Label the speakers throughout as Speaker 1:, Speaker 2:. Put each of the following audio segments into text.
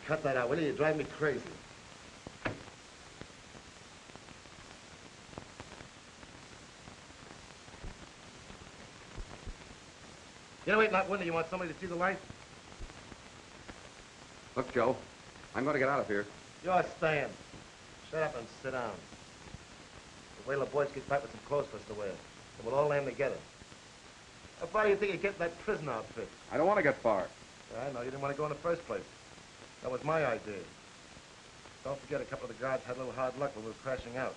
Speaker 1: Cut that out, will you? You drive me crazy. You know, ain't not windy. You want somebody to see the light?
Speaker 2: Look, Joe, I'm going to get out of here.
Speaker 1: You're staying. Shut up and sit down. Wait till the boys get back with some clothes for us to wear. And we'll all land together. How far do you think you get in that prison outfit?
Speaker 2: I don't want to get far.
Speaker 1: Yeah, I know. You didn't want to go in the first place. That was my idea. Don't forget, a couple of the guards had a little hard luck when we were crashing out.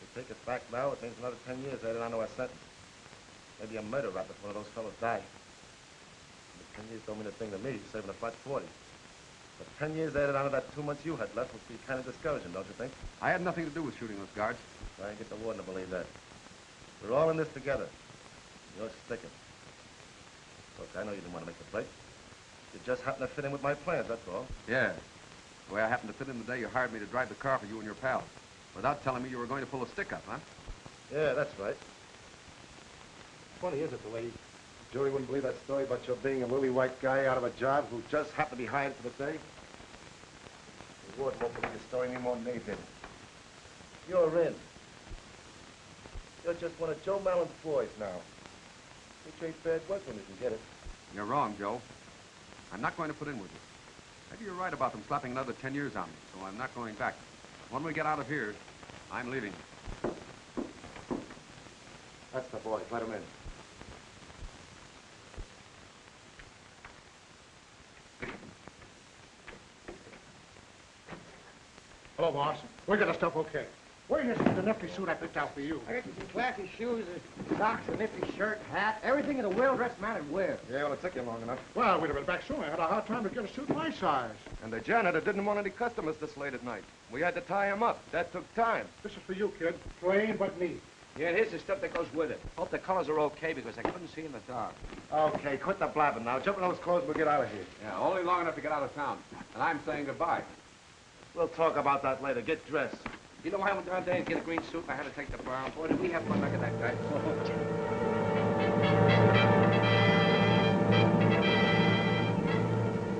Speaker 1: If they take us back now, it means another 10 years added onto our sentence. Maybe a murder rap if one of those fellows die. But 10 years don't mean a thing to me, saving a buck 40. But 10 years added onto that 2 months you had left would be kind of discouraging, don't you think?
Speaker 2: I had nothing to do with shooting those guards.
Speaker 1: Try and get the warden to believe that. We're all in this together. You're sticking. Look, I know you didn't want to make the break. You just happened to fit in with my plans, that's all.
Speaker 2: Yeah. The way I happened to fit in the day you hired me to drive the car for you and your pals. Without telling me you were going to pull a stick up, huh?
Speaker 1: Yeah, that's right. Funny, isn't it, the way Julie wouldn't believe that story about your being a lily white guy out of a job who just happened to be hired for the day? The warden won't believe your story any more than they did. You're in. You're just one of Joe Mallon's boys now. Which ain't bad work when you can get it.
Speaker 2: You're wrong, Joe. I'm not going to put in with you. Maybe you're right about them slapping another 10 years on me, so I'm not going back. When we get out of here, I'm leaving.
Speaker 1: That's the boys. Let him in.
Speaker 3: Hello, boss. We got the stuff okay. Where is the nifty suit I picked out for you?
Speaker 4: I got you some classy shoes, socks, a nifty shirt, hat, everything that a well-dressed man would wear.
Speaker 1: Yeah, well, it took you long enough.
Speaker 3: Well, we'd have been back soon. I had a hard time to get a suit my size.
Speaker 1: And the janitor didn't want any customers this late at night. We had to tie him up. That took time.
Speaker 3: This is for you, kid. Plain but neat.
Speaker 4: Yeah, here's the stuff that goes with it. Hope the colors are okay because I couldn't see in the dark.
Speaker 1: Okay, quit the blabbing now. Jump in those clothes and we'll get out of here.
Speaker 2: Yeah, only long enough to get out of town. And I'm saying goodbye.
Speaker 1: We'll talk about that later. Get dressed.
Speaker 4: You know, I went down there and get a green suit and I had to take the brown. Boy, did we have fun like that guy.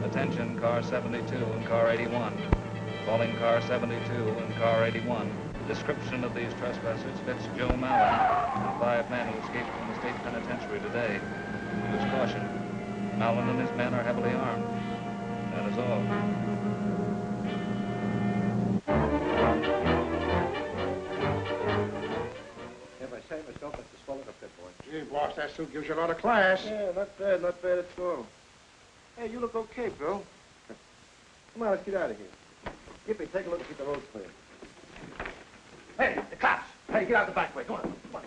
Speaker 5: Attention, car 72 and car 81. Calling car 72 and car 81. Description of these trespassers fits Joe Mallon, the 5 men who escaped from the state penitentiary today. Use caution. Mallon and his men are heavily armed. That is all.
Speaker 4: If I say myself, it's the swell of the pit, boy.
Speaker 3: Gee, boss, that suit gives you a lot of class.
Speaker 1: Yeah, not bad at all. Hey, you look okay, Bill. Come on, let's get out of here. Gippy, take a look and keep the roads clear. Hey, the cops! Hey, get out the back way. Come on, come on.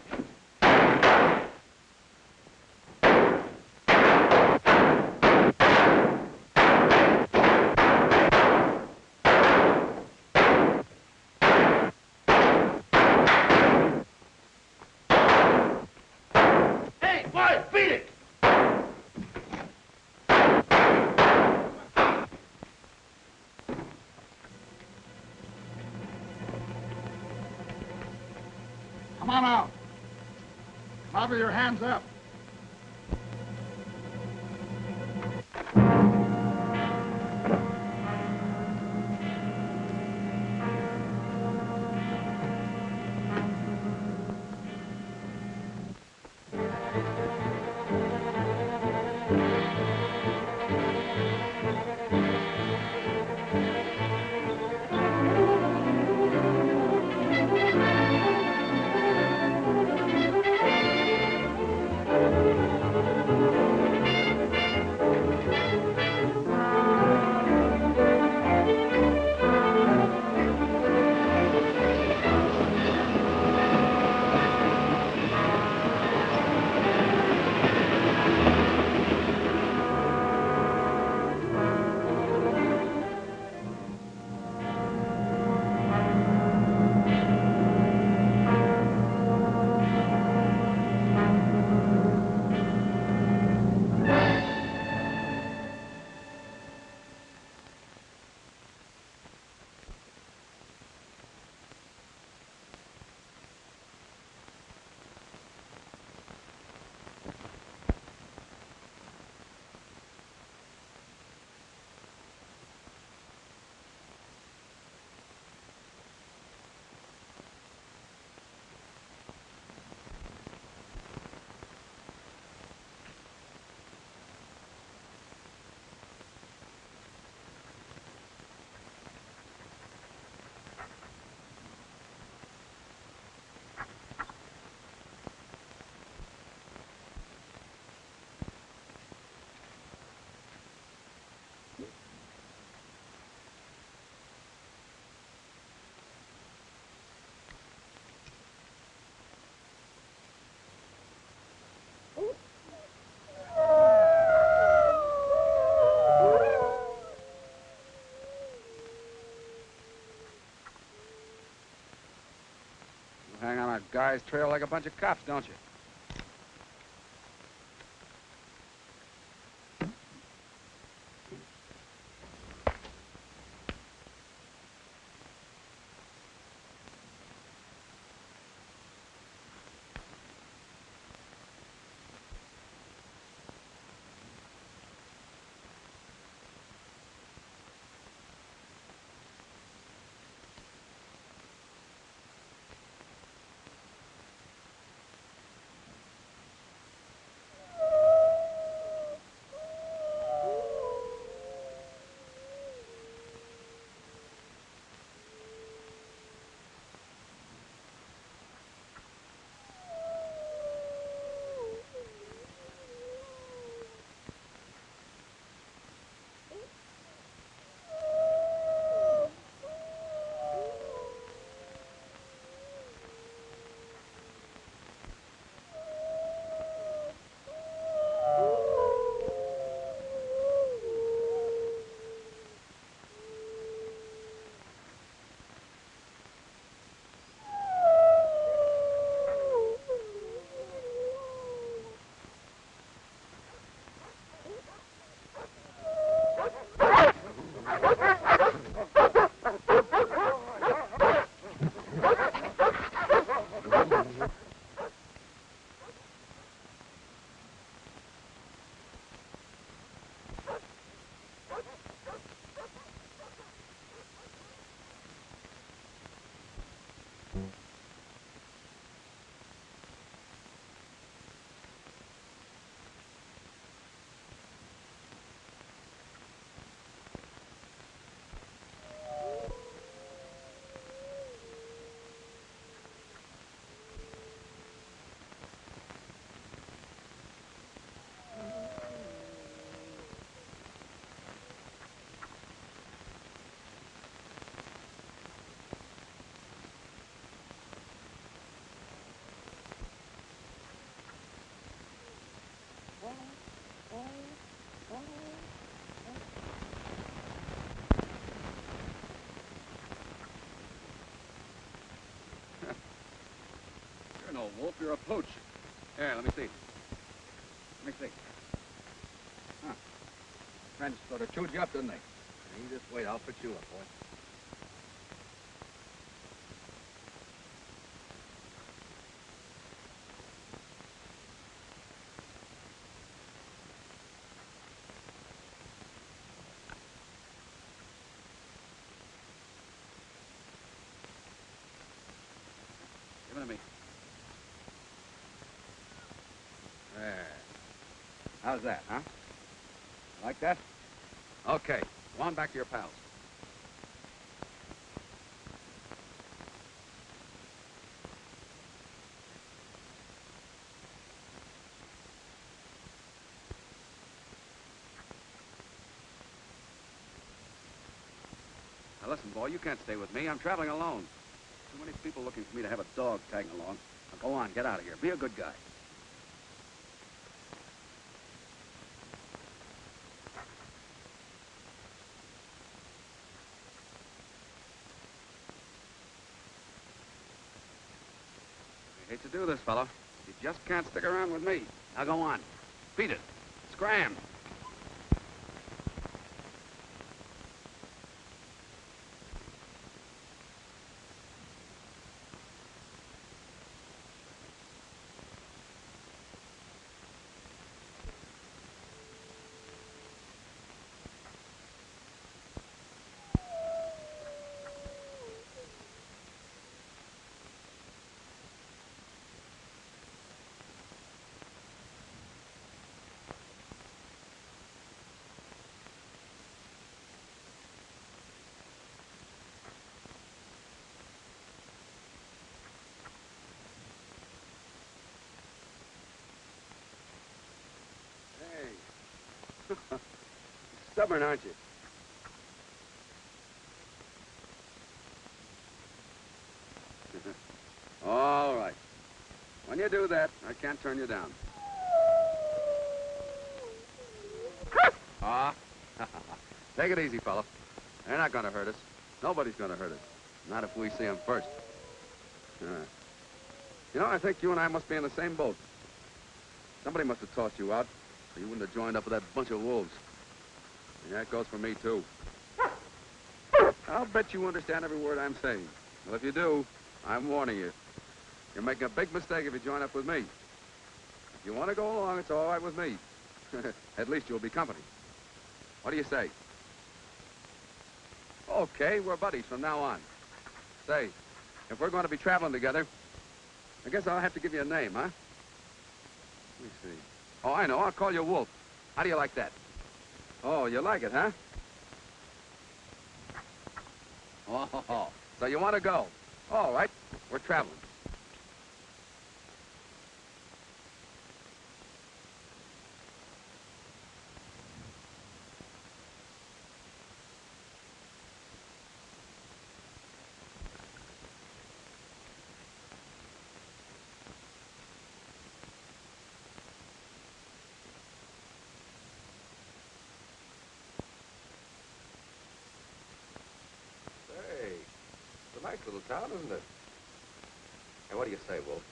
Speaker 1: Hey, boy, beat it!
Speaker 3: Come on out. Bobby, your hands up.
Speaker 2: Hang on a guy's trail like a bunch of cops, don't you? You're no wolf, you're a pooch. Here, let me see. Let me see. Huh. Friends sort of chewed you up, didn't they? You just wait, I'll fix you up, boy. How's that, huh? Like that? Okay. Go on back to your pals. Now listen, boy, you can't stay with me. I'm traveling alone. Too many people looking for me to have a dog tagging along. Now go on, get out of here. Be a good guy. I hate to do this, fella. You just can't stick around with me. Now go on. Beat it. Scram. Stubborn, aren't you? All right. When you do that, I can't turn you down. Ah. Take it easy, fella. They're not going to hurt us. Nobody's going to hurt us. Not if we see them first. You know, I think you and I must be in the same boat. Somebody must have tossed you out, or you wouldn't have joined up with that bunch of wolves. And that goes for me, too. I'll bet you understand every word I'm saying. Well, if you do, I'm warning you. You're making a big mistake if you join up with me. If you want to go along, it's all right with me. At least you'll be company. What do you say? Okay, we're buddies from now on. Say, if we're going to be traveling together, I guess I'll have to give you a name, huh? Let me see. Oh, I know. I'll call you Wolf. How do you like that? Oh, you like it, huh? Oh, so you want to go? All right. We're traveling.
Speaker 6: Nice little town, isn't it? Hey, what do you say, Wolf?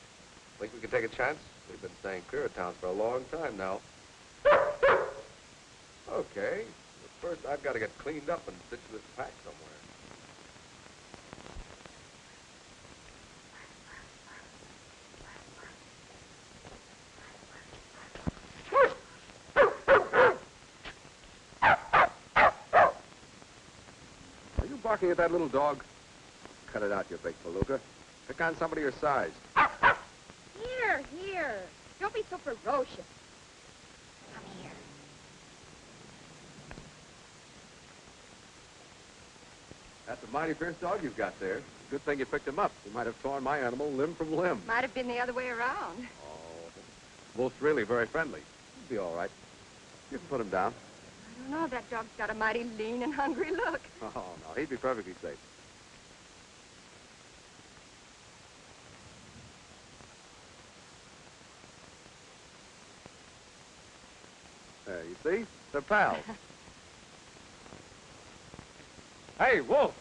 Speaker 6: Think we could take a chance? We've been staying clear of towns for a long time now. Okay. But first, I've got to get cleaned up and stitch this pack somewhere.
Speaker 2: Are you barking at that little dog? Cut it out, you big palooka. Pick on somebody your size.
Speaker 7: Here. Don't be so ferocious. Come here.
Speaker 2: That's a mighty fierce dog you've got there. Good thing you picked him up. You might have torn my animal limb from limb.
Speaker 7: Might have been the other way around.
Speaker 2: Oh, Wolf's really very friendly. He'll be all right. You can put him down.
Speaker 7: I don't know. That dog's got a mighty lean and hungry look.
Speaker 2: Oh, no, he'd be perfectly safe. There, you see? They're pals. Hey, Wolf!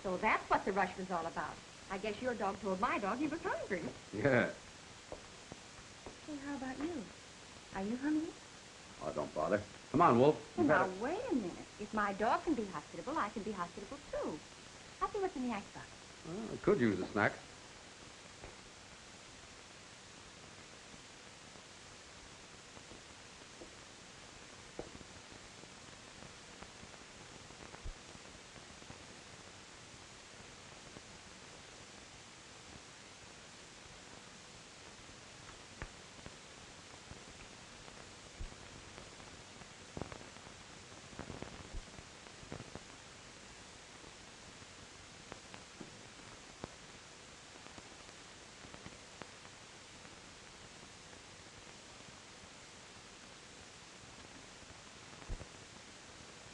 Speaker 7: So that's what the rush was all about. I guess your dog told my dog he was hungry.
Speaker 2: Yeah.
Speaker 7: Hey, how about you? Are you hungry?
Speaker 2: Oh, don't bother. Come on, Wolf.
Speaker 7: Well, now, wait a minute. If my dog can be hospitable, I can be hospitable, too. I'll see what's in the icebox.
Speaker 2: Well, I could use a snack.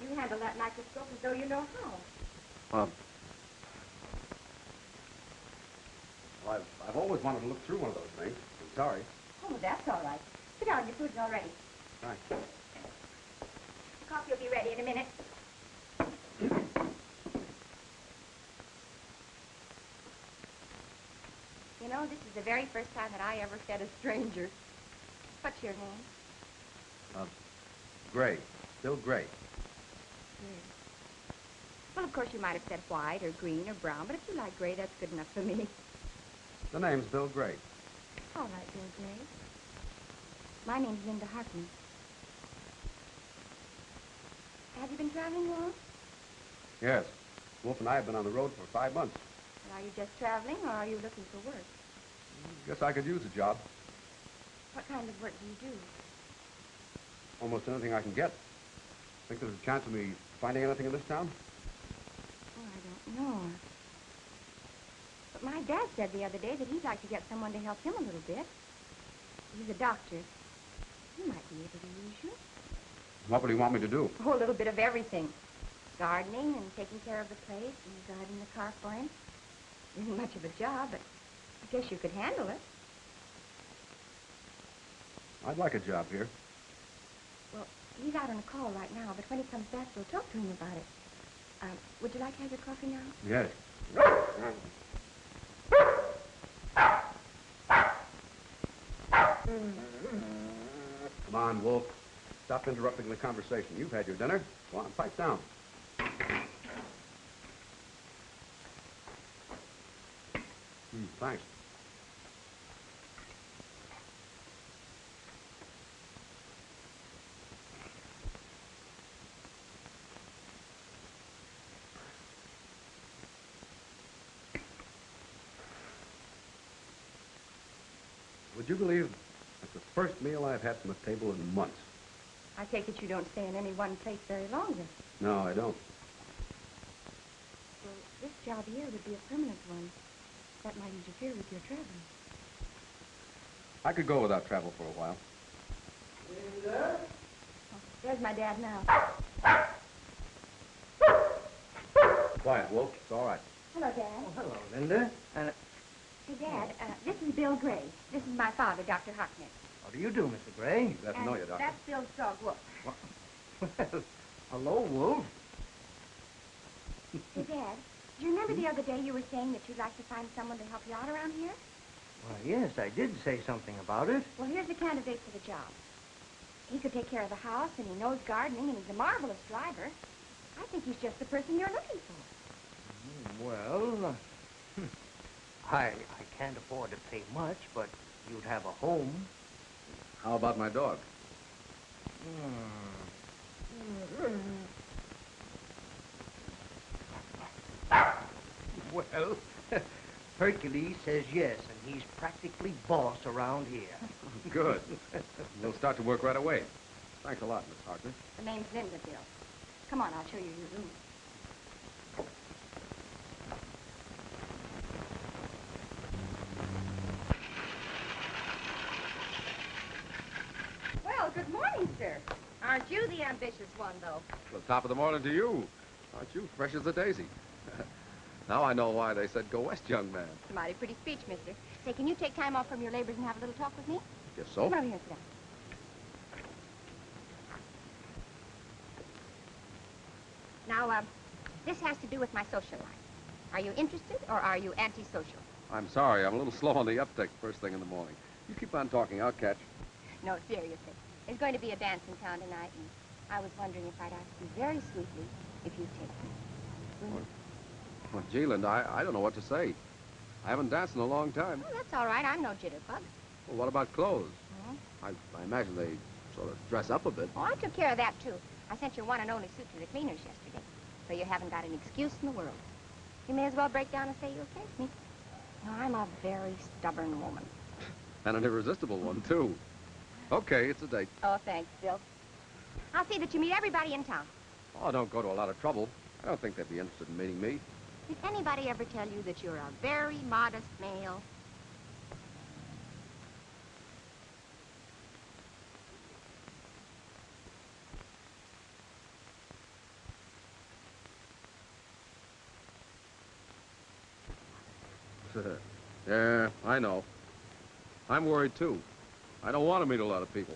Speaker 7: You handle that microscope as though you know how.
Speaker 2: Well, I've always wanted to look through one of those things. I'm sorry.
Speaker 7: Oh, that's all right. Sit down, your food's all ready.
Speaker 2: Thanks.
Speaker 7: The coffee will be ready in a minute. You know, this is the very first time that I ever fed a stranger. What's your name?
Speaker 2: Gray. Bill Gray.
Speaker 7: Well, of course, you might have said white or green or brown, but if you like gray, that's good enough for me.
Speaker 2: The name's Bill Gray.
Speaker 7: All right, Bill Gray. My name's Linda Hartman. Have you been traveling long?
Speaker 2: Yes. Wolf and I have been on the road for 5 months.
Speaker 7: And are you just traveling, or are you looking for work?
Speaker 2: Guess I could use a job.
Speaker 7: What kind of work do you do?
Speaker 2: Almost anything I can get. Think there's a chance of me finding anything in this town?
Speaker 7: Oh, I don't know. But my dad said the other day that he'd like to get someone to help him a little bit. He's a doctor. He might be able to use you.
Speaker 2: What would he want me to do?
Speaker 7: Oh, a little bit of everything. Gardening and taking care of the place and driving the car for him. Isn't much of a job, but I guess you could handle it.
Speaker 2: I'd like a job here.
Speaker 7: Well, he's out on a call right now, but when he comes back, we'll talk to him about it. Would you like to have your coffee now?
Speaker 2: Yes. Come on, Wolf. Stop interrupting the conversation. You've had your dinner. Go on, pipe down. Thanks. Would you believe that's the first meal I've had from a table in months?
Speaker 7: I take it you don't stay in any one place very long, then.
Speaker 2: No, I don't.
Speaker 7: Well, this job here would be a permanent one. That might interfere with your traveling.
Speaker 2: I could go without travel for a while.
Speaker 7: Oh, there's my dad now.
Speaker 2: Quiet, Wolf. It's all right.
Speaker 7: Hello, Dad.
Speaker 4: Oh, hello, Linda.
Speaker 7: Hey, Dad, this is Bill Gray. This is my father, Dr. Hartnett.
Speaker 4: How do you do, Mr. Gray?
Speaker 2: Glad to know you, Doctor.
Speaker 7: That's Bill's dog, Wolf.
Speaker 4: Well, hello, Wolf.
Speaker 7: Hey, Dad, do you remember the other day you were saying that you'd like to find someone to help you out around here?
Speaker 4: Well, yes, I did say something about it.
Speaker 7: Well, here's the candidate for the job. He could take care of the house, and he knows gardening, and he's a marvelous driver. I think he's just the person you're looking for.
Speaker 4: Well, I can't afford to pay much, but you'd have a home.
Speaker 2: How about my dog?
Speaker 4: Well, Hercules says yes, and he's practically boss around here.
Speaker 2: Good. We'll start to work right away. Thanks a lot, Miss Hartman.
Speaker 7: The name's Linda, Bill. Come on, I'll show you your room. Well, good morning, sir. Aren't you the ambitious one, though?
Speaker 2: Well, top of the morning to you. Aren't you fresh as a daisy? Now I know why they said go west, young man.
Speaker 7: It's a mighty pretty speech, mister. Say, can you take time off from your labors and have a little talk with me?
Speaker 2: Guess so.
Speaker 7: Come over here and sit down. Now, this has to do with my social life. Are you interested or are you antisocial?
Speaker 2: I'm sorry. I'm a little slow on the uptake first thing in the morning. You keep on talking. I'll catch.
Speaker 7: No, seriously. There's going to be a dance in town tonight, and I was wondering if I'd ask you very sweetly if you'd take me. Will you?
Speaker 6: Well, gee, Linda, I don't know what to say. I haven't danced in a long time.
Speaker 7: Oh, that's all right. I'm no jitterbug.
Speaker 6: Well, what about clothes?
Speaker 7: Hmm?
Speaker 6: I imagine they sort of dress up a bit.
Speaker 7: Oh, I took care of that, too. I sent your one and only suit to the cleaners yesterday, so you haven't got an excuse in the world. You may as well break down and say you're against me. No, I'm a very stubborn woman.
Speaker 6: And an irresistible one, too. Okay, it's a date.
Speaker 7: Oh, thanks, Bill. I'll see that you meet everybody in town.
Speaker 6: Oh, don't go to a lot of trouble. I don't think they'd be interested in meeting me.
Speaker 7: Did anybody ever tell you that you're a very modest male?
Speaker 6: Yeah, I know. I'm worried, too. I don't want to meet a lot of people.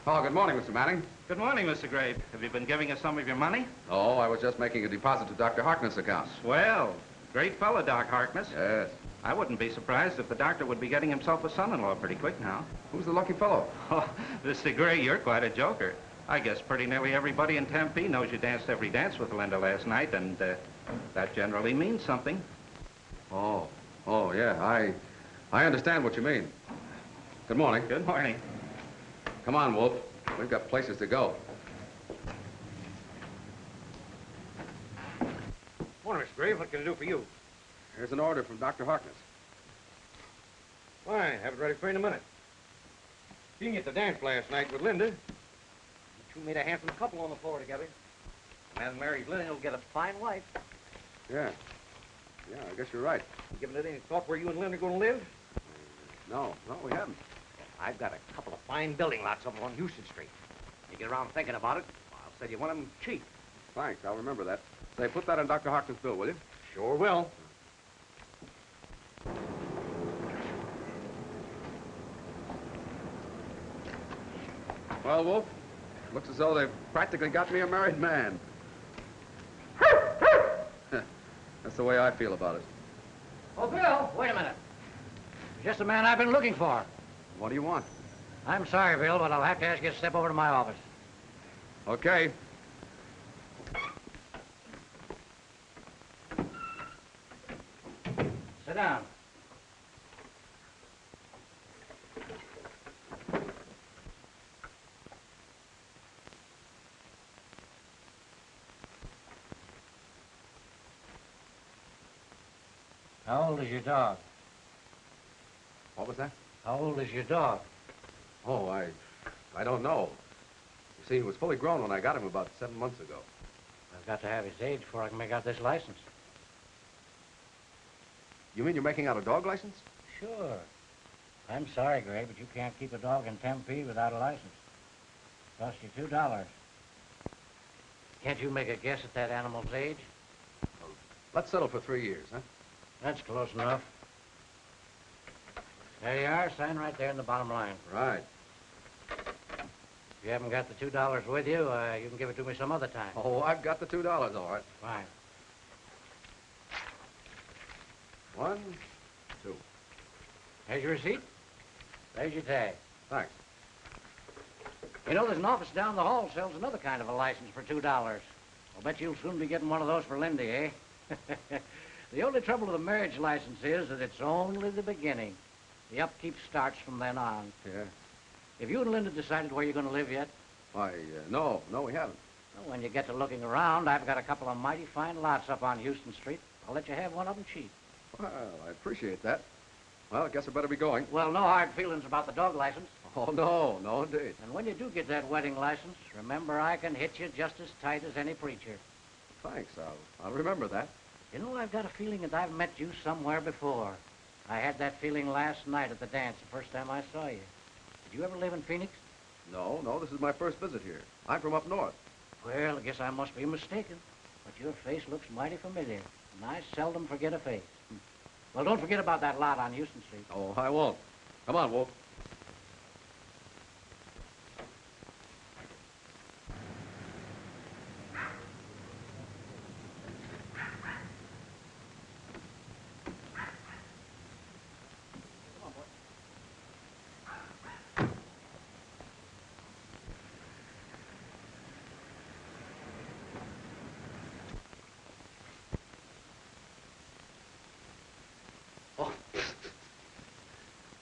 Speaker 6: Oh, good morning, Mr. Manning.
Speaker 8: Good morning, Mr. Gray. Have you been giving us some of your money?
Speaker 6: Oh, I was just making a deposit to Dr. Harkness' account.
Speaker 8: Swell. Great fellow, Doc Harkness.
Speaker 6: Yes.
Speaker 8: I wouldn't be surprised if the doctor would be getting himself a son-in-law pretty quick now.
Speaker 6: Who's the lucky fellow?
Speaker 8: Oh, Mr. Gray, you're quite a joker. I guess pretty nearly everybody in Tempe knows you danced every dance with Linda last night, and that generally means something.
Speaker 6: Oh, yeah, I understand what you mean. Good morning.
Speaker 8: Good morning.
Speaker 6: Come on, Wolf. We've got places to go.
Speaker 3: Morning, Miss Graves. What can I do for you?
Speaker 6: Here's an order from Dr. Harkness.
Speaker 3: Why, have it ready for you in a minute. Being at the dance last night with Linda, you two made a handsome couple on the floor together. A man marries Linda, he'll get a fine wife.
Speaker 6: Yeah, I guess you're right.
Speaker 3: You given it any thought where you and Linda are going to live?
Speaker 6: No, we haven't.
Speaker 3: I've got a couple of fine building lots up on Houston Street. You get around thinking about it, I'll sell you one of them cheap.
Speaker 6: Thanks, I'll remember that. Say, put that on Dr. Harkness' bill, will you?
Speaker 3: Sure will.
Speaker 6: Well, Wolf, looks as though they've practically got me a married man. That's the way I feel about it.
Speaker 4: Oh, Bill, wait a minute. You're just the man I've been looking for.
Speaker 6: What do you want?
Speaker 4: I'm sorry, Bill, but I'll have to ask you to step over to my office.
Speaker 6: Okay.
Speaker 4: Sit down. How old is your dog?
Speaker 6: What was that?
Speaker 4: How old is your dog?
Speaker 6: Oh, I don't know. You see, he was fully grown when I got him about 7 months ago.
Speaker 4: I've got to have his age before I can make out this license.
Speaker 6: You mean you're making out a dog license?
Speaker 4: Sure. I'm sorry, Gray, but you can't keep a dog in Tempe without a license. Cost you $2. Can't you make a guess at that animal's age?
Speaker 6: Let's settle for 3 years, huh?
Speaker 4: That's close enough. There you are. Sign right there in the bottom line.
Speaker 6: Right.
Speaker 4: If you haven't got the $2 with you, you can give it to me some other time.
Speaker 6: Oh, I've got the $2, all right.
Speaker 4: Fine.
Speaker 6: 1, 2.
Speaker 4: There's your receipt. There's your tag.
Speaker 6: Thanks.
Speaker 4: You know, there's an office down the hall sells another kind of a license for $2. I'll bet you'll soon be getting one of those for Lindy, eh? The only trouble with a marriage license is that it's only the beginning. The upkeep starts from then on.
Speaker 6: Yeah.
Speaker 4: Have you and Linda decided where you're going to live yet?
Speaker 6: Why, no, we haven't.
Speaker 4: Well, when you get to looking around, I've got a couple of mighty fine lots up on Houston Street. I'll let you have one of them cheap.
Speaker 6: Well, I appreciate that. Well, I guess I better be going.
Speaker 4: Well, no hard feelings about the dog license.
Speaker 6: Oh, no, indeed.
Speaker 4: And when you do get that wedding license, remember I can hit you just as tight as any preacher.
Speaker 6: Thanks, I'll remember that.
Speaker 4: You know, I've got a feeling that I've met you somewhere before. I had that feeling last night at the dance, the first time I saw you. Did you ever live in Phoenix?
Speaker 6: No, this is my first visit here. I'm from up north.
Speaker 4: Well, I guess I must be mistaken. But your face looks mighty familiar, and I seldom forget a face. Well, don't forget about that lot on Houston Street.
Speaker 6: Oh, I won't. Come on, Wolf.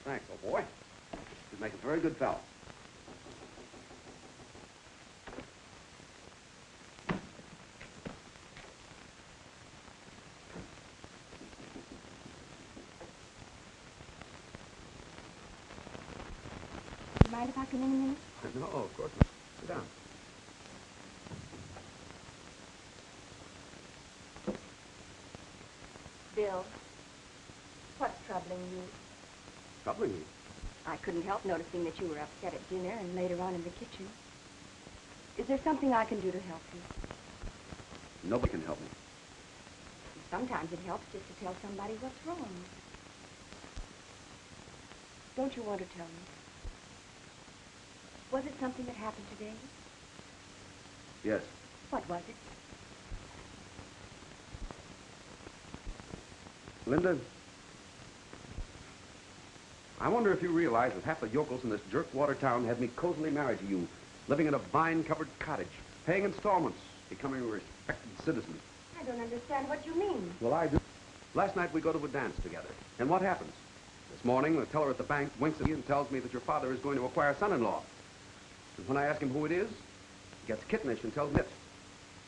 Speaker 2: Thanks, old boy. You make a very good fellow.
Speaker 7: You mind if I come in a minute?
Speaker 2: No, of course not. Sit down.
Speaker 7: Bill, what's troubling you?
Speaker 2: Troubling you?
Speaker 7: I couldn't help noticing that you were upset at dinner and later on in the kitchen. Is there something I can do to help you?
Speaker 2: Nobody can help me.
Speaker 7: Sometimes it helps just to tell somebody what's wrong. Don't you want to tell me? Was it something that happened today?
Speaker 2: Yes.
Speaker 7: What was it?
Speaker 2: Linda, I wonder if you realize that half the yokels in this jerkwater town had me cozily married to you, living in a vine-covered cottage, paying installments, becoming a respected citizen.
Speaker 7: I don't understand what you mean.
Speaker 2: Well, I do. Last night we go to a dance together, and what happens? This morning, the teller at the bank winks at me and tells me that your father is going to acquire a son-in-law. And when I ask him who it is, he gets kittenish and tells me it.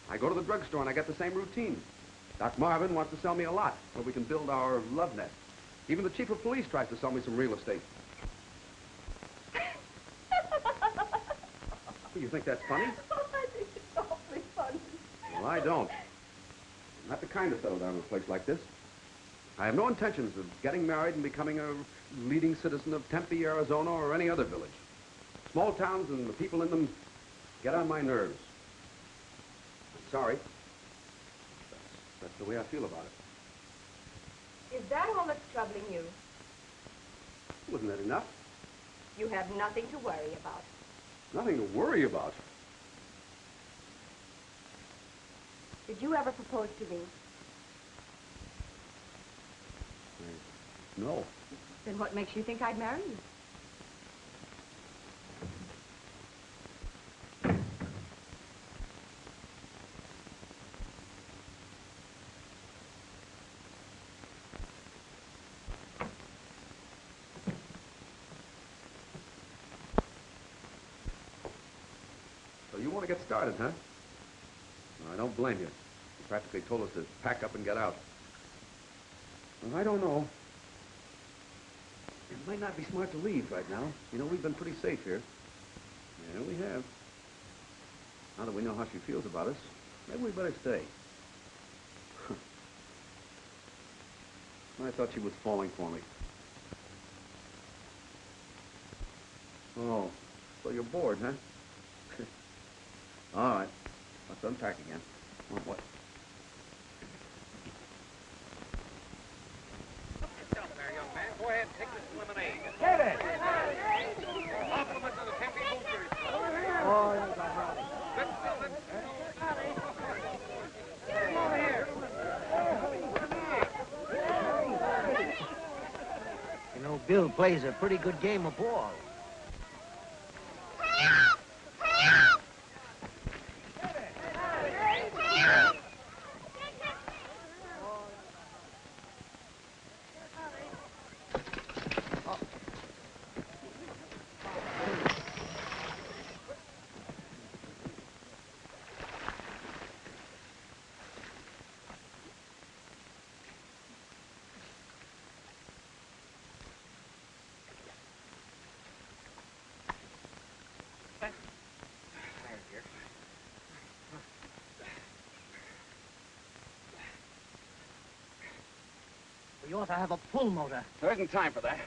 Speaker 2: I go to the drugstore and I get the same routine. Doc Marvin wants to sell me a lot where we can build our love nest. Even the chief of police tries to sell me some real estate. You think that's funny?
Speaker 7: Oh, I think it's awfully funny.
Speaker 2: Well, I don't. I'm not the kind to settle down in a place like this. I have no intentions of getting married and becoming a leading citizen of Tempe, Arizona, or any other village. Small towns and the people in them get on my nerves. I'm sorry. That's the way I feel about it.
Speaker 7: Is that all that's troubling you?
Speaker 2: Wasn't that enough?
Speaker 7: You have nothing to worry about.
Speaker 2: Nothing to worry about.
Speaker 7: Did you ever propose to me?
Speaker 2: No.
Speaker 7: Then what makes you think I'd marry you?
Speaker 2: So you want to get started, huh? Well, I don't blame you. You practically told us to pack up and get out. Well, I don't know. It might not be smart to leave right now. You know, we've been pretty safe here. Yeah, we have. Now that we know how she feels about us, maybe we better stay. I thought she was falling for me. Oh, so you're bored, huh? All right. Let's unpack again. What?
Speaker 3: Go ahead and take this lemonade.
Speaker 1: Get it!
Speaker 3: Compliment to the Tempe Booster.
Speaker 9: You know, Bill plays a pretty good game of ball. You ought to have a pull motor.
Speaker 2: There isn't time for that.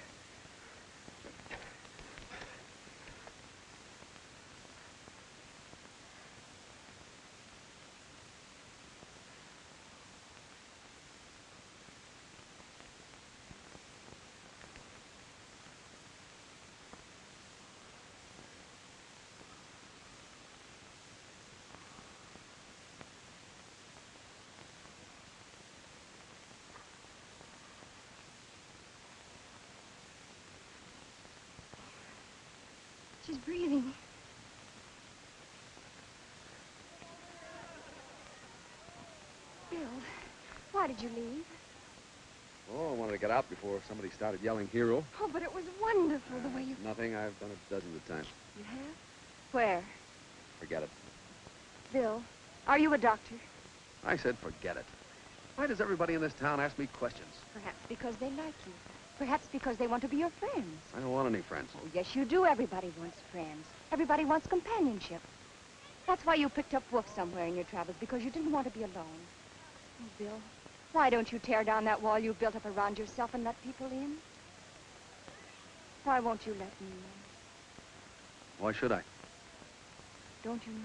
Speaker 7: She's breathing. Bill, why did you leave?
Speaker 2: Oh, I wanted to get out before somebody started yelling hero.
Speaker 7: Oh, but it was wonderful the way you...
Speaker 2: Nothing. I've done it dozens of times.
Speaker 7: You have? Where?
Speaker 2: Forget it.
Speaker 7: Bill, are you a doctor?
Speaker 2: I said forget it. Why does everybody in this town ask me questions?
Speaker 7: Perhaps because they like you. Perhaps because they want to be your friends.
Speaker 2: I don't want any friends.
Speaker 7: Oh, yes, you do. Everybody wants friends. Everybody wants companionship. That's why you picked up Wolf somewhere in your travels, because you didn't want to be alone. Oh, Bill, why don't you tear down that wall you built up around yourself and let people in? Why won't you let me in?
Speaker 2: Why should I?
Speaker 7: Don't you know?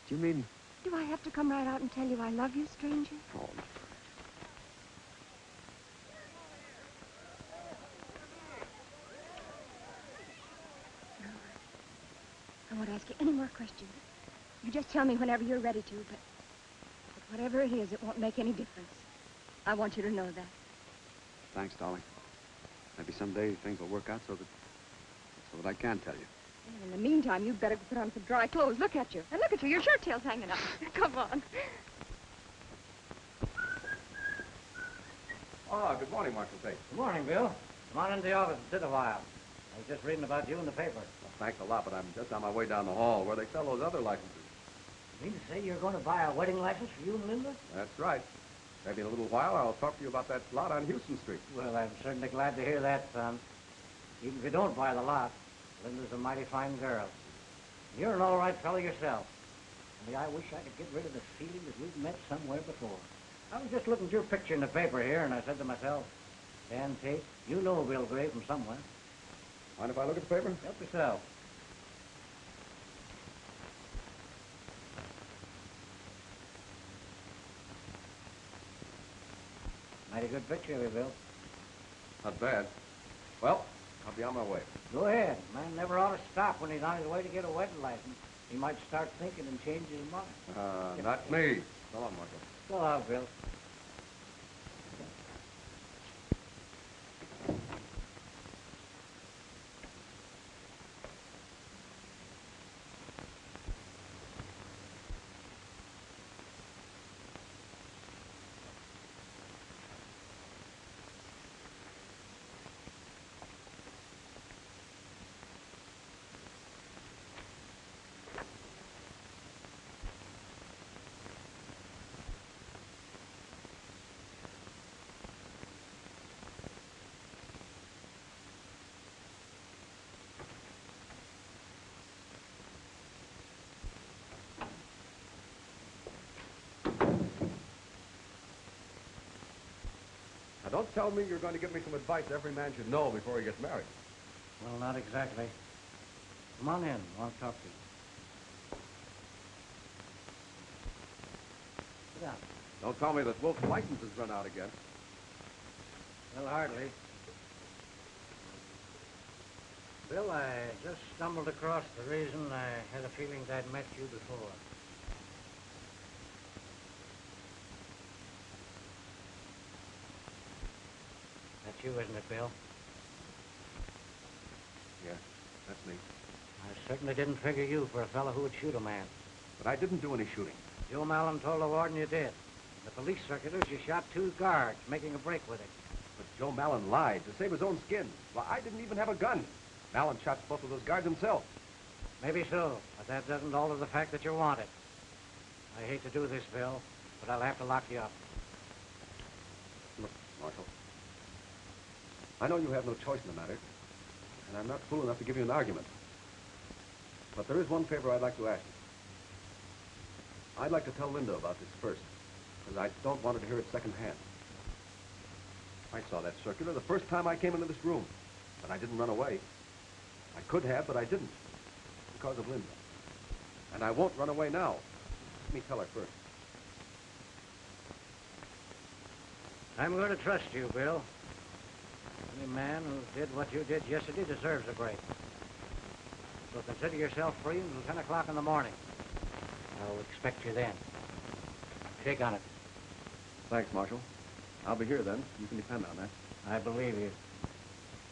Speaker 2: Do you mean...
Speaker 7: Do I have to come right out and tell you I love you, stranger?
Speaker 2: Oh,
Speaker 7: I won't ask you any more questions. You just tell me whenever you're ready to, but whatever it is, it won't make any difference. I want you to know that.
Speaker 2: thanks, darling. Maybe someday things will work out so that I can tell you.
Speaker 7: And in the meantime, you'd better put on some dry clothes. Look at you. And look at you. Your shirt tail's hanging up. Come on.
Speaker 6: Oh, good morning, Marshal Tate.
Speaker 4: Good morning, Bill. Come on into the office and sit a while. I was just reading about you in the paper.
Speaker 6: Well, thanks a lot, but I'm just on my way down the hall where they sell those other licenses.
Speaker 4: You mean to say you're going to buy a wedding license for you and Linda?
Speaker 6: That's right. Maybe in a little while I'll talk to you about that lot on Houston Street.
Speaker 4: Well, I'm certainly glad to hear that, son. Even if you don't buy the lot, Linda's a mighty fine girl. You're an all right fellow yourself. Only I wish I could get rid of the feeling that we've met somewhere before. I was just looking at your picture in the paper here, and I said to myself, Dan Tate, you know Bill Gray from somewhere.
Speaker 6: Mind if I look at the paper?
Speaker 4: Help yourself. Mighty good picture of you, Bill.
Speaker 6: Not bad. Well, I'll be on my way.
Speaker 4: Go ahead. Man never ought to stop when he's on his way to get a wedding license. He might start thinking and change his mind.
Speaker 6: Not me. So long, Marshal.
Speaker 4: Go on, Bill.
Speaker 6: Now, don't tell me you're going to give me some advice every man should know before he gets married.
Speaker 4: Well, not exactly. Come on in. I want to talk to you. Sit down.
Speaker 6: Don't tell me that Wolf's license has run out again.
Speaker 4: Well, hardly. Bill, I just stumbled across the reason I had a feeling that I'd met you before. That's you, isn't it, Bill?
Speaker 6: Yeah, that's me.
Speaker 4: I certainly didn't figure you for a fellow who would shoot a man.
Speaker 6: But I didn't do any shooting.
Speaker 4: Joe Mallon told the warden you did. In the police circulars, you shot 2 guards, making a break with it.
Speaker 6: But Joe Mallon lied to save his own skin. Well, I didn't even have a gun. Mallon shot both of those guards himself.
Speaker 4: Maybe so, but that doesn't alter the fact that you're wanted. I hate to do this, Bill, but I'll have to lock you up.
Speaker 6: Look, Marshal, I know you have no choice in the matter, and I'm not fool enough to give you an argument. But there is one favor I'd like to ask you. I'd like to tell Linda about this first, because I don't want her to hear it secondhand. I saw that circular the first time I came into this room, but I didn't run away. I could have, but I didn't, because of Linda. And I won't run away now. Let me tell her first.
Speaker 4: I'm going to trust you, Bill. Any man who did what you did yesterday deserves a break. So consider yourself free until 10 o'clock in the morning. I'll expect you then. Shake on it.
Speaker 6: Thanks, Marshal. I'll be here then. You can depend on that.
Speaker 4: I believe you.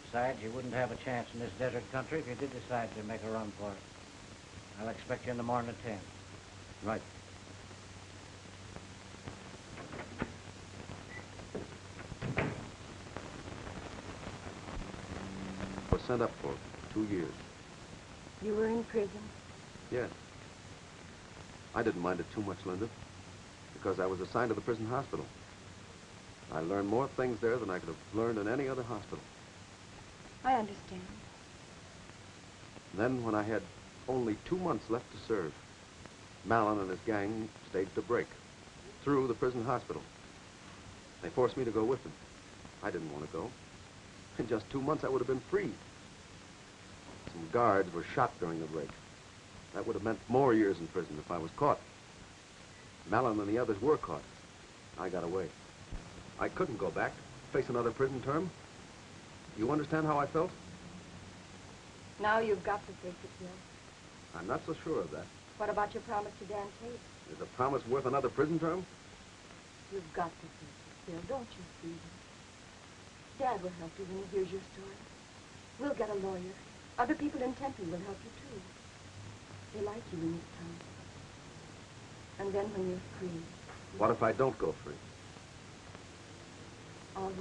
Speaker 4: Besides, you wouldn't have a chance in this desert country if you did decide to make a run for it. I'll expect you in the morning at 10.
Speaker 6: Right. was sent up for 2 years.
Speaker 7: You were in prison?
Speaker 6: Yes. I didn't mind it too much, Linda, because I was assigned to the prison hospital. I learned more things there than I could have learned in any other hospital.
Speaker 7: I understand.
Speaker 6: Then, when I had only 2 months left to serve, Mallon and his gang staged a break through the prison hospital. They forced me to go with them. I didn't want to go. In just 2 months, I would have been free. Some guards were shot during the break. That would have meant more years in prison if I was caught. Mallon and the others were caught. I got away. I couldn't go back, face another prison term. You understand how I felt?
Speaker 7: Now you've got to face it, Bill.
Speaker 6: I'm not so sure of that.
Speaker 7: What about your promise to Dan Tate?
Speaker 6: Is a promise worth another prison term?
Speaker 7: You've got to face it, Bill. Don't you see that? Dad will help you when he hears your story. We'll get a lawyer. Other people in Tempe will help you, too. They like you in this town. And then when you're free...
Speaker 6: What if I don't go free?
Speaker 7: Always.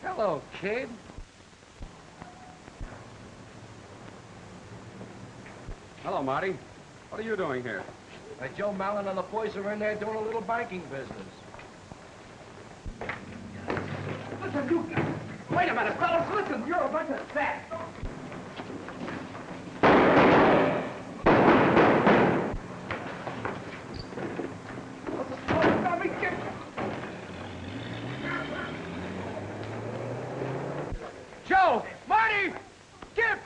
Speaker 3: Hello, kid.
Speaker 2: Hello, Marty. What are you doing here?
Speaker 3: Joe Mallon and the boys are in there doing a little banking business. Listen, you... Wait a minute, fellas. Listen, you're a bunch of fat. Joe! Marty! Skip!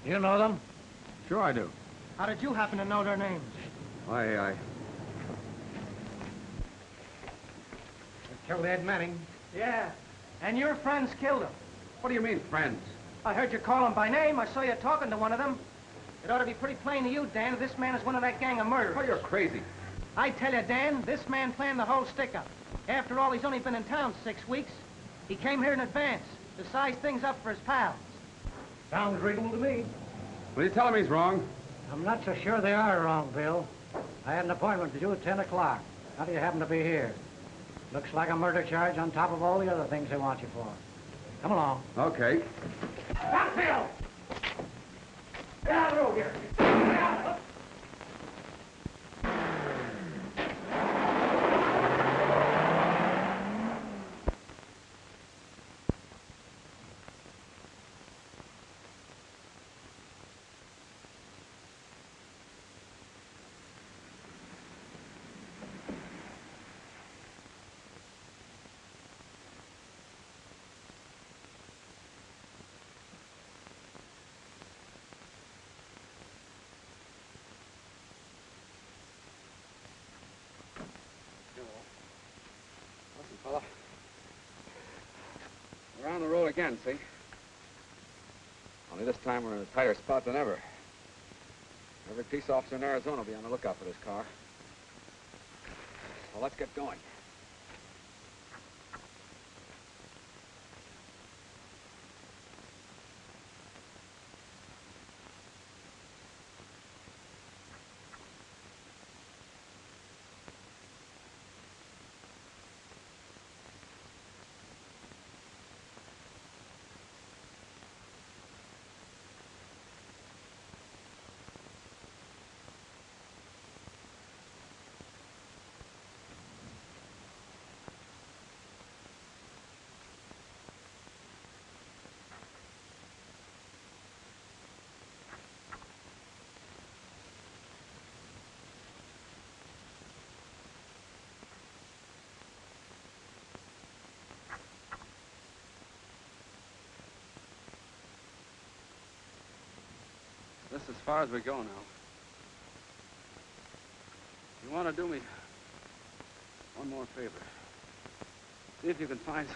Speaker 4: You know them?
Speaker 6: Sure I do.
Speaker 9: How did you happen to know their names?
Speaker 6: I
Speaker 3: Killed Ed Manning.
Speaker 9: Yeah. And your friends killed him.
Speaker 2: What do you mean, friends?
Speaker 9: I heard you call him by name. I saw you talking to one of them. It ought to be pretty plain to you, Dan, that this man is one of that gang of murderers.
Speaker 2: Oh, you're crazy.
Speaker 9: I tell you, Dan, this man planned the whole stick-up. After all, he's only been in town 6 weeks. He came here in advance to size things up for his pals.
Speaker 3: Sounds reasonable to me.
Speaker 2: Will you tell him he's wrong?
Speaker 4: I'm not so sure they are wrong, Bill. I had an appointment with you at 10 o'clock. How do you happen to be here? Looks like a murder charge on top of all the other things they want you for. Come along.
Speaker 2: Okay.
Speaker 3: Stop, Bill! Get out of the road here. Get out.
Speaker 2: Listen, fella. We're on the road again, see? Only this time we're in a tighter spot than ever. Every peace officer in Arizona will be on the lookout for this car. So let's get going. This is as far as we go now. You want to do me one more favor. See if you can find...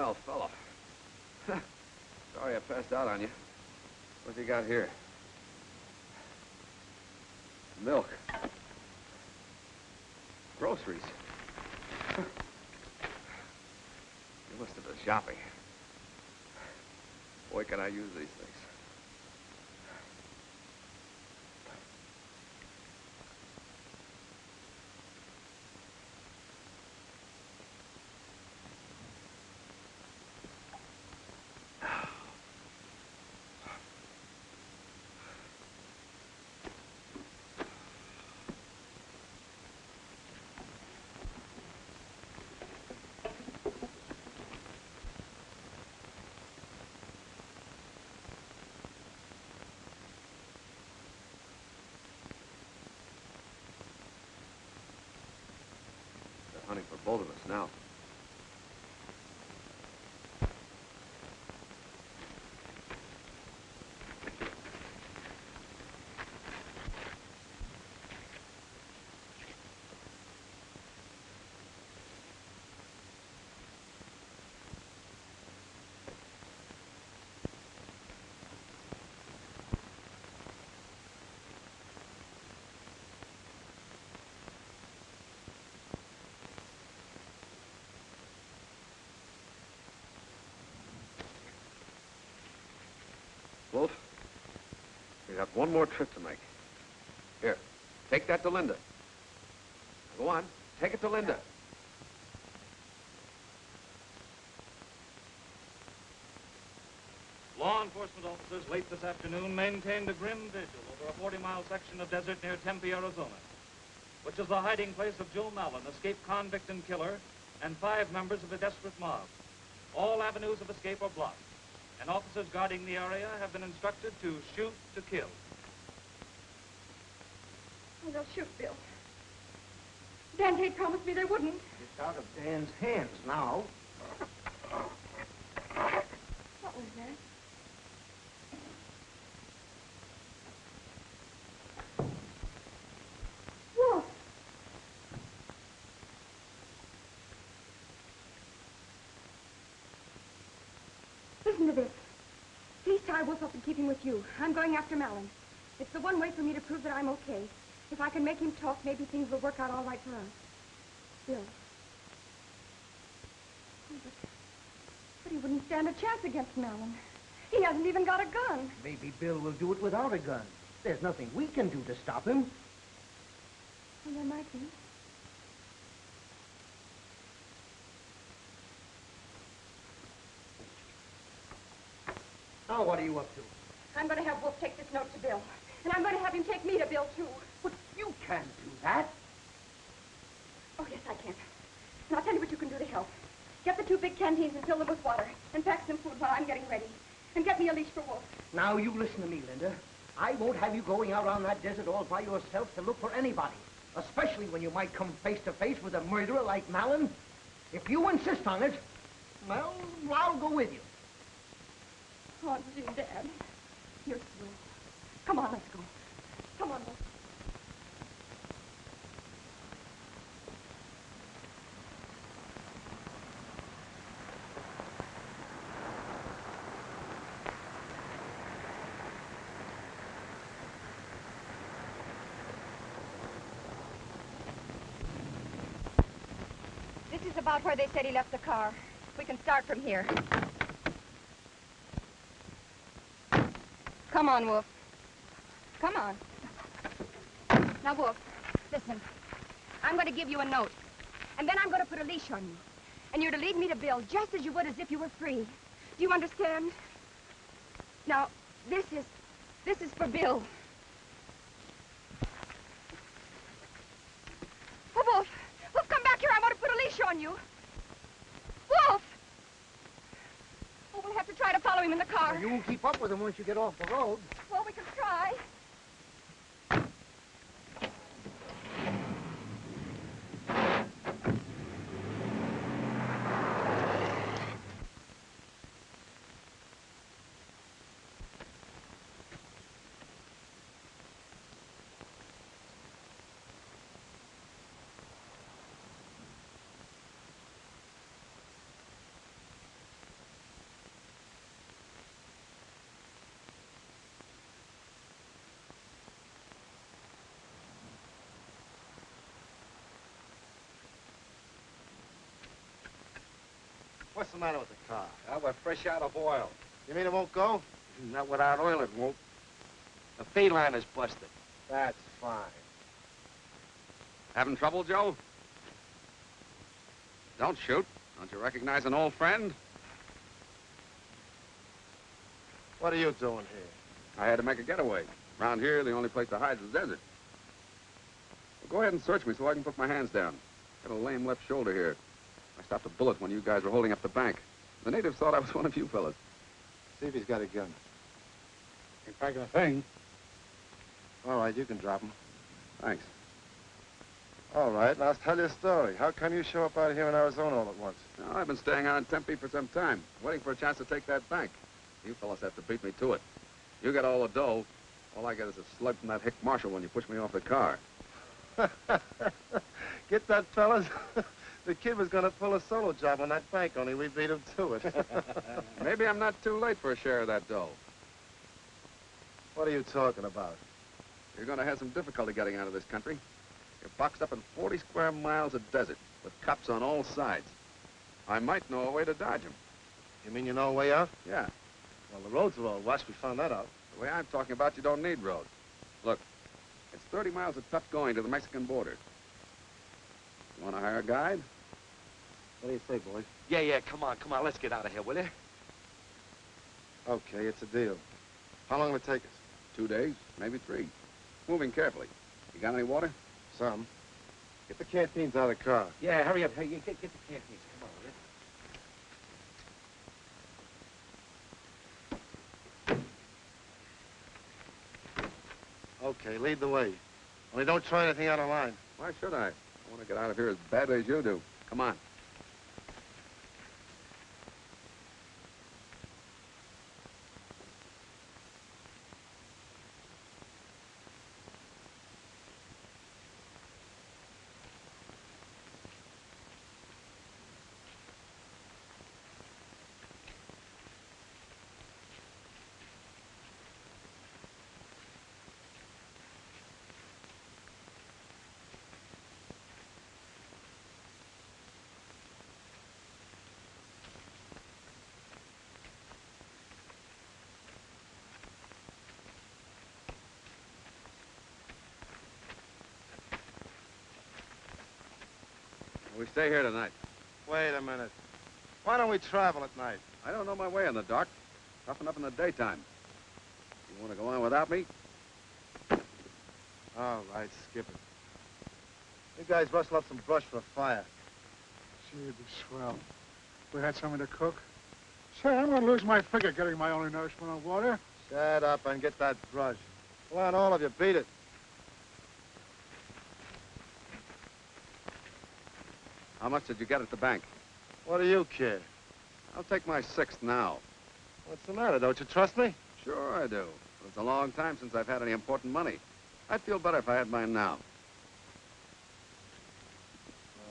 Speaker 2: Well, fellow. Sorry I passed out on you. What you got here? Milk. Groceries. You must have been shopping. Boy, can I use these things. They're hunting for both of us now. Wolf, we got one more trip to make. Here, take that to Linda. Go on, take it to Linda.
Speaker 5: Law enforcement officers late this afternoon maintained a grim vigil over a 40-mile section of desert near Tempe, Arizona, which is the hiding place of Joe Mallon, escaped convict and killer, and 5 members of a desperate mob. All avenues of escape are blocked, and officers guarding the area have been instructed to shoot to kill.
Speaker 7: Oh, they'll shoot Bill. Dan Tate promised me they wouldn't.
Speaker 9: It's out of Dan's hands now.
Speaker 7: What was that? Wolf! Listen to this. Please tie Wolf up and keep him with you. I'm going after Malin. It's the one way for me to prove that I'm okay. If I can make him talk, maybe things will work out all right for us. Bill. Oh, but he wouldn't stand a chance against Malin. He hasn't even got a gun.
Speaker 9: Maybe Bill will do it without a gun. There's nothing we can do to stop him.
Speaker 7: Well, there might be.
Speaker 9: Now, what are you up to?
Speaker 7: I'm going to have Wolf take this note to Bill. And I'm going to have him take me to Bill, too.
Speaker 9: But you can't do that.
Speaker 7: Oh, yes, I can. And I'll tell you what you can do to help. Get the 2 big canteens and fill them with water. And pack some food while I'm getting ready. And get me a leash for Wolf.
Speaker 9: Now, you listen to me, Linda. I won't have you going out on that desert all by yourself to look for anybody. Especially when you might come face to face with a murderer like Malin. If you insist on it, well, I'll go with you.
Speaker 7: Oh, gee, Dad. You're through. Come on, let's go. Come on, Wolf. This is about where they said he left the car. We can start from here. Come on, Wolf. Come on. Now, Wolf, listen. I'm going to give you a note. And then I'm going to put a leash on you. And you're to lead me to Bill just as you would as if you were free. Do you understand? Now, this is for Bill. Oh, Wolf. Wolf, come back here. I want to put a leash on you. Wolf! Oh, we'll have to try to follow him in the car.
Speaker 9: Well, you won't keep up with him once you get off the road.
Speaker 7: Well, we can try.
Speaker 1: What's the matter with the car?
Speaker 3: We're fresh out of oil.
Speaker 1: You mean it won't go?
Speaker 3: Not without oil, it won't. The feed line is busted.
Speaker 1: That's fine.
Speaker 2: Having trouble, Joe? Don't shoot. Don't you recognize an old friend?
Speaker 1: What are you doing here?
Speaker 2: I had to make a getaway. Around here, the only place to hide is the desert. Well, go ahead and search me so I can put my hands down. Got a lame left shoulder here. I stopped a bullet when you guys were holding up the bank. The natives thought I was one of you fellas.
Speaker 1: See if he's got a gun.
Speaker 3: Ain't packing a thing.
Speaker 1: All right, you can drop him.
Speaker 2: Thanks.
Speaker 1: All right, now tell your story. How come you show up out here in Arizona all at once?
Speaker 2: Well, I've been staying on in Tempe for some time, waiting for a chance to take that bank. You fellas have to beat me to it. You get all the dough. All I get is a slug from that hick marshal when you push me off the car.
Speaker 1: Get that, fellas? The kid was going to pull a solo job on that bank, only we beat him to it.
Speaker 2: Maybe I'm not too late for a share of that dough.
Speaker 1: What are you talking about?
Speaker 2: You're going to have some difficulty getting out of this country. You're boxed up in 40 square miles of desert with cops on all sides. I might know a way to dodge them.
Speaker 1: You mean you know a way out?
Speaker 2: Yeah.
Speaker 1: Well, the roads are all washed. We found that out.
Speaker 2: The way I'm talking about, you don't need roads. Look, it's 30 miles of tough going to the Mexican border. You want to hire a guide?
Speaker 1: What do you say, boys?
Speaker 3: Yeah, come on, let's get out of here, will you?
Speaker 1: Okay, it's a deal. How long will it take us?
Speaker 2: 2 days, maybe 3. Moving carefully. You got any water?
Speaker 1: Some. Get the canteens out of the car.
Speaker 3: Yeah, hurry up. Hey, get the canteens. Come on, will you?
Speaker 1: Okay, lead the way. Only don't try anything out of line.
Speaker 2: Why should I? I want to get out of here as badly as you do. Come on. We stay here tonight.
Speaker 1: Wait a minute. Why don't we travel at night?
Speaker 2: I don't know my way in the dark. Tough enough in the daytime. You want to go on without me?
Speaker 1: All right, skip it. You guys rustle up some brush for a fire.
Speaker 10: Gee, it'd be swell. We had something to cook. Say, I'm going to lose my figure getting my only nourishment on water.
Speaker 1: Shut up and get that brush. Come on, all of you, beat it.
Speaker 2: How much did you get at the bank?
Speaker 1: What do you care?
Speaker 2: I'll take my 6th now.
Speaker 1: What's the matter? Don't you trust me?
Speaker 2: Sure I do. But it's a long time since I've had any important money. I'd feel better if I had mine now.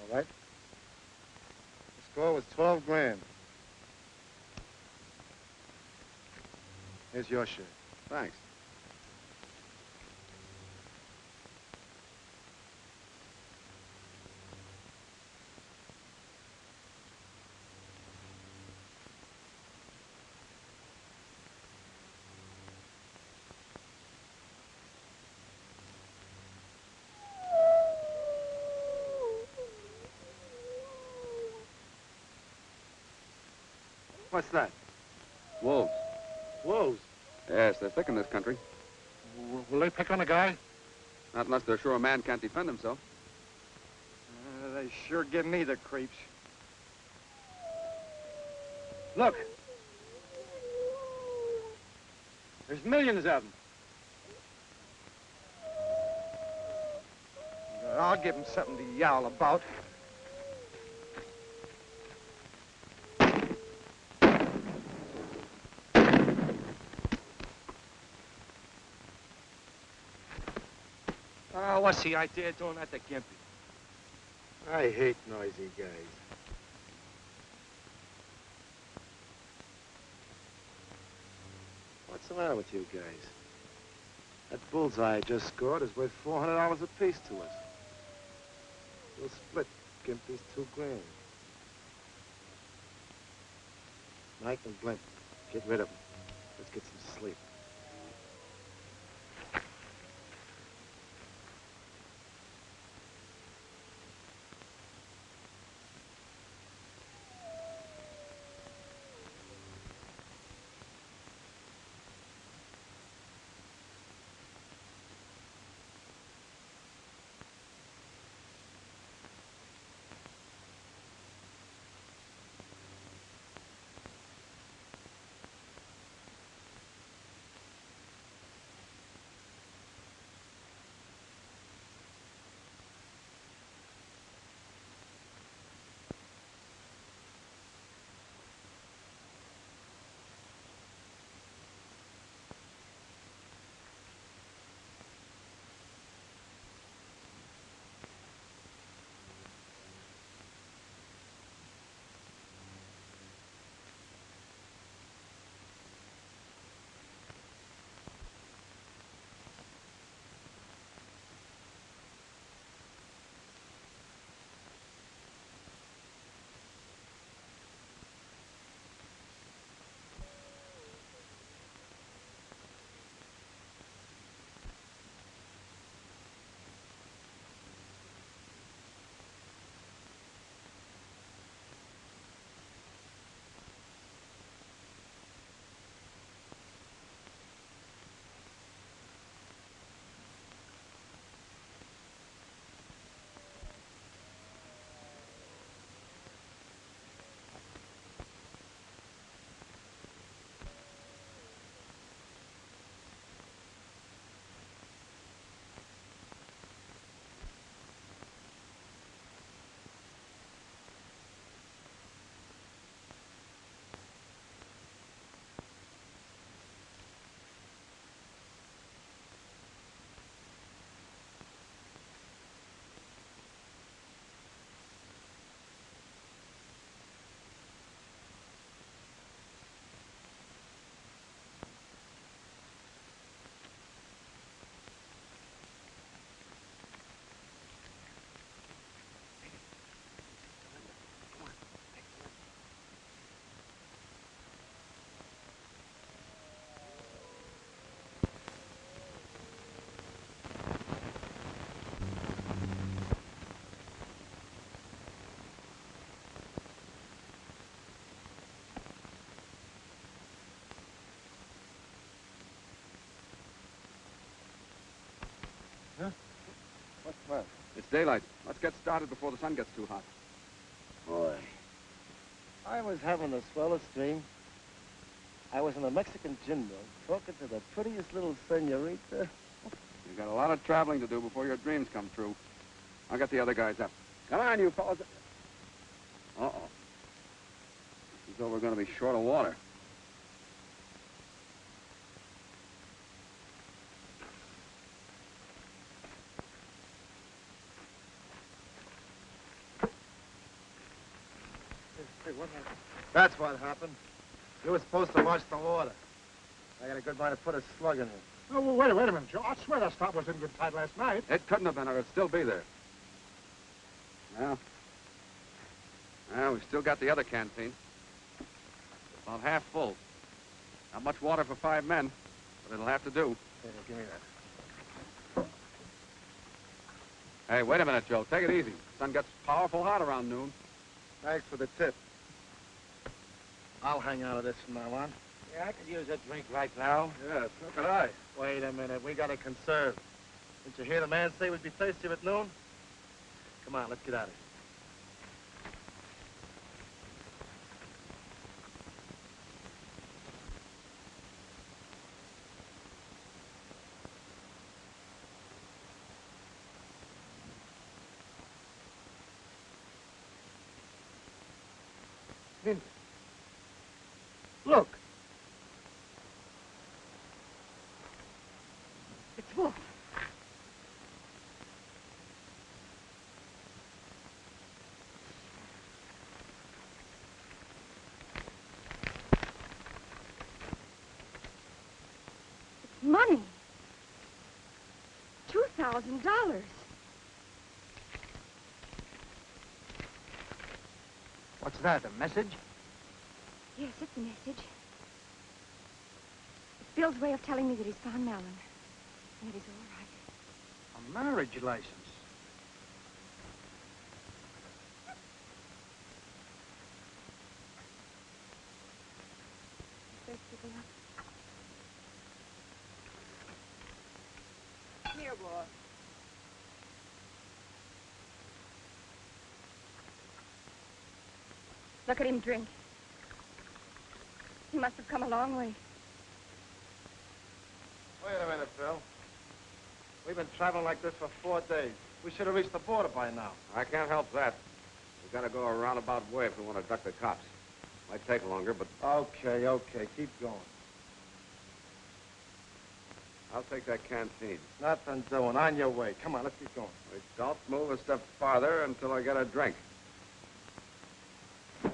Speaker 1: All right. The score was 12 grand. Here's your share.
Speaker 2: Thanks.
Speaker 1: What's that?
Speaker 2: Wolves.
Speaker 1: Wolves.
Speaker 2: Yes, they're thick in this country.
Speaker 10: Will they pick on a guy?
Speaker 2: Not unless they're sure a man can't defend himself.
Speaker 9: They sure give me the creeps. Look. There's millions of them. I'll give them something to yowl about. Oh, what's the idea of doing that to Gimpy?
Speaker 1: I hate noisy guys. What's the matter with you guys? That bullseye I just scored is worth $400 apiece to us. We'll split Gimpy's 2 grand. Mike and Blint. Get rid of them. Let's get some sleep.
Speaker 6: What's the matter?
Speaker 2: It's daylight. Let's get started before the sun gets too hot.
Speaker 1: Boy, I was having the swellest dream. I was in a Mexican gin mill talking to the prettiest little senorita.
Speaker 2: You've got a lot of traveling to do before your dreams come true. I'll get the other guys up. Come on, you fellas. Uh-oh. As though we're going to be short of water.
Speaker 10: Hey, what happened?
Speaker 1: That's what happened. You were supposed to watch the water. I got a good mind to put a slug in it.
Speaker 10: Oh, well, wait a minute, Joe. I swear that stop was in good tide last night.
Speaker 2: It couldn't have been, or it'd still be there. Well, we still got the other canteen. About half full. Not much water for 5 men, but it'll have to do.
Speaker 1: Here, give me that.
Speaker 2: Hey, wait a minute, Joe. Take it easy. Sun gets powerful hot around noon.
Speaker 1: Thanks for the tip. I'll hang out of this from now on.
Speaker 3: Yeah, I could use a drink right now.
Speaker 1: Yeah, so could I. Wait a minute. We got to conserve. Didn't you hear the man say we'd be thirsty at noon? Come on, let's get out of here.
Speaker 9: Look. It's Wolf.
Speaker 7: It's money. $2,000.
Speaker 9: What's that, a message?
Speaker 7: Yes, it's a message. It's Bill's way of telling me that he's found Malin. And that he's all right.
Speaker 10: A marriage license.
Speaker 7: Thirsty, Bill?
Speaker 9: Here, boy.
Speaker 7: Look at him drink. He must have come a long way.
Speaker 1: Wait a minute, Phil. We've been traveling like this for 4 days. We should have reached the border by now.
Speaker 6: I can't help that. We've got to go a roundabout way if we want to duck the cops. Might take longer, but
Speaker 1: Okay, okay. Keep going.
Speaker 6: I'll take that canteen.
Speaker 1: Nothing doing. On your way. Come on, let's keep going.
Speaker 6: We don't move a step farther until I get a drink.
Speaker 1: All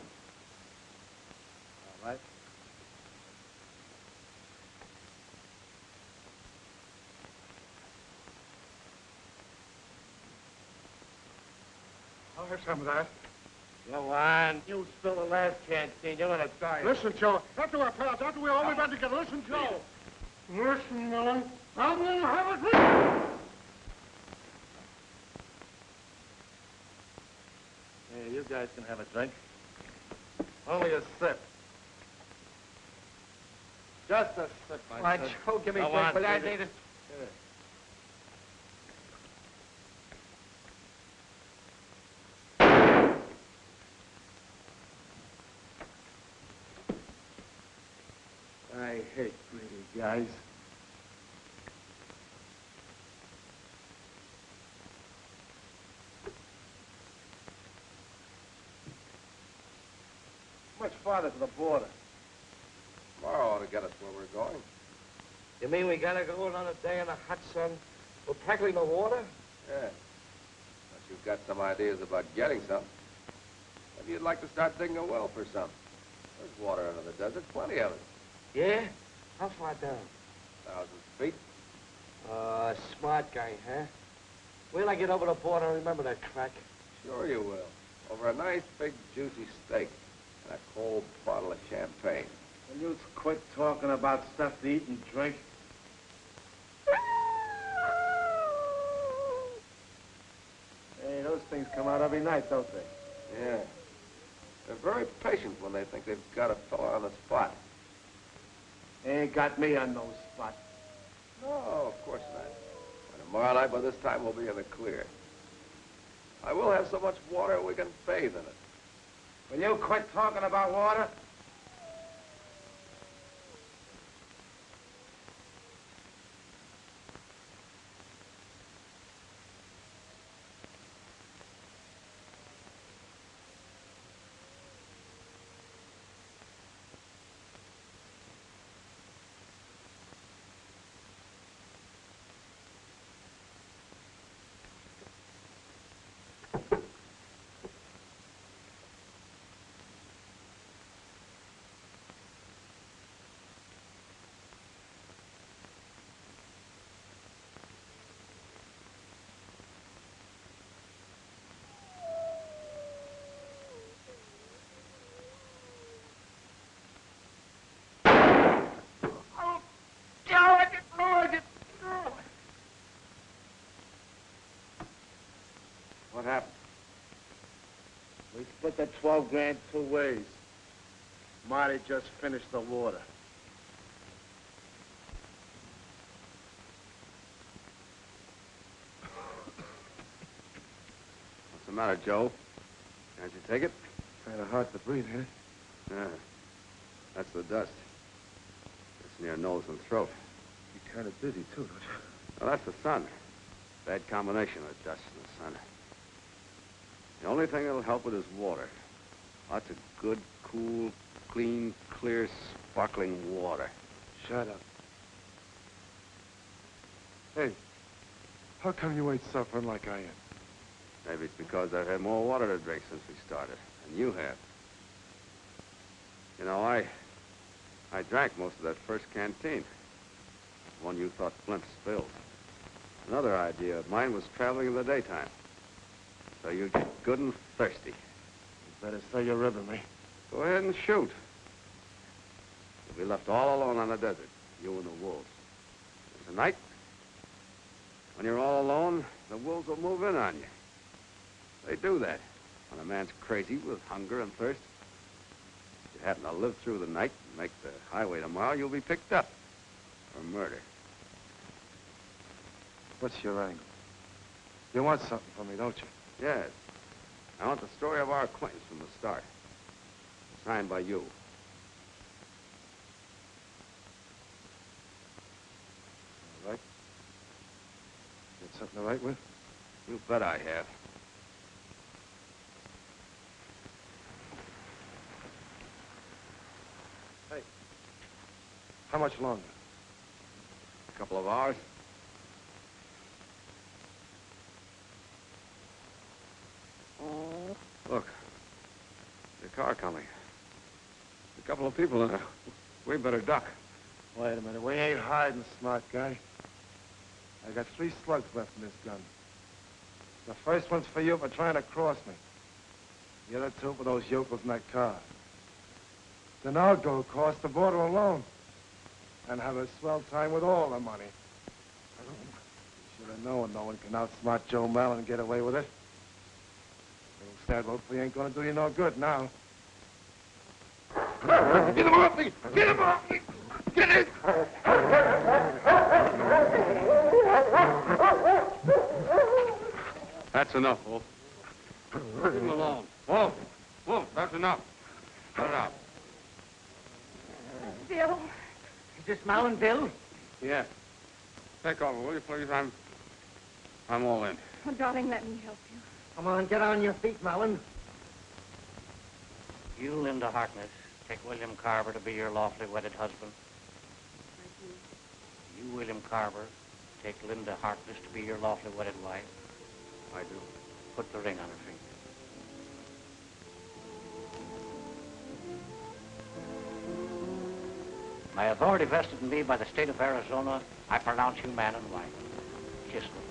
Speaker 1: right.
Speaker 10: I'll have some of that.
Speaker 1: Go on. You spill the last canteen. You're gonna die.
Speaker 10: Listen, Joe. After we're pals, after we're all we've been together, listen, Joe. Listen, Millen. I'm going to have a drink.
Speaker 1: Hey, you guys can have a drink. Only a sip. Just a sip,
Speaker 9: Why, Joe, give me a drink, but I need it.
Speaker 1: I hate greedy guys. Much farther to the border.
Speaker 6: Tomorrow ought to get us where we're going.
Speaker 9: You mean we gotta go another day in the hot sun? We're practically no water?
Speaker 6: Yeah. But you've got some ideas about getting some. Maybe you'd like to start digging a well for some. There's water under the desert, plenty of it.
Speaker 9: Yeah? How far down?
Speaker 6: 1,000 feet.
Speaker 9: Smart guy, huh? Wait till I get over the border and remember that crack.
Speaker 6: Sure you will. Over a nice, big, juicy steak and a cold bottle of champagne.
Speaker 1: Will you quit talking about stuff to eat and drink? Hey, those things come out every night, don't they?
Speaker 6: Yeah. They're very patient when they think they've got a fella on the spot.
Speaker 1: They ain't got me on no spot.
Speaker 6: No, of course not. And tomorrow night, by this time, we'll be in the clear. I will have so much water we can bathe in it.
Speaker 1: Will you quit talking about water?
Speaker 6: What happened?
Speaker 1: We split the 12 grand 2 ways. Marty just finished the water.
Speaker 6: What's the matter, Joe? Can't you take it?
Speaker 1: Kind of hard to breathe, huh?
Speaker 6: Yeah. That's the dust. It's near nose and throat.
Speaker 1: You're kind of dizzy, too, don't you?
Speaker 6: Well, that's the sun. Bad combination of dust and the sun. The only thing that'll help it is water. Lots of good, cool, clean, clear, sparkling water.
Speaker 1: Shut up. Hey, how come you ain't suffering like I am?
Speaker 6: Maybe it's because I've had more water to drink since we started, and you have. You know, I drank most of that first canteen. One you thought Flint spilled. Another idea of mine was traveling in the daytime. So you get good and thirsty.
Speaker 1: You better say you're ribbing me.
Speaker 6: Go ahead and shoot.
Speaker 2: You'll be left all alone on the desert, you and the wolves. And tonight, when you're all alone, the wolves will move in on you. They do that when a man's crazy with hunger and thirst. If you happen to live through the night and make the highway tomorrow, you'll be picked up for murder.
Speaker 1: What's your angle? You want something from me, don't you?
Speaker 2: Yes. I want the story of our acquaintance from the start. Signed by you.
Speaker 1: All right. Got something to write with?
Speaker 2: You bet I have.
Speaker 1: Hey. How much longer?
Speaker 2: A couple of hours. Look, the car coming. A couple of people in it. We better duck.
Speaker 1: Wait a minute. We ain't hiding, smart guy. I got 3 slugs left in this gun. The first one's for you for trying to cross me. The other 2 for those yokels in that car. Then I'll go across the border alone and have a swell time with all the money. Should have known no one can outsmart Joe Mallon and get away with it. Little hopefully ain't gonna do you no good now.
Speaker 2: Get him off me! Get him off me! Get it! That's enough, Wolf. Leave him alone. Wolf! Wolf, that's enough. Cut it out.
Speaker 7: Bill.
Speaker 9: Is this Mallon, Bill?
Speaker 2: Yeah. Take over, will you, please? I'm all in.
Speaker 7: Oh, darling, let me help you.
Speaker 9: Come on, get on your feet, Mallon.
Speaker 4: You, Linda Harkness, take William Carver to be your lawfully wedded husband. You, William Carver, take Linda Harkness to be your lawfully wedded wife.
Speaker 2: I do.
Speaker 4: Put the ring on her finger. By authority vested in me by the state of Arizona, I pronounce you man and wife. Kiss the bride.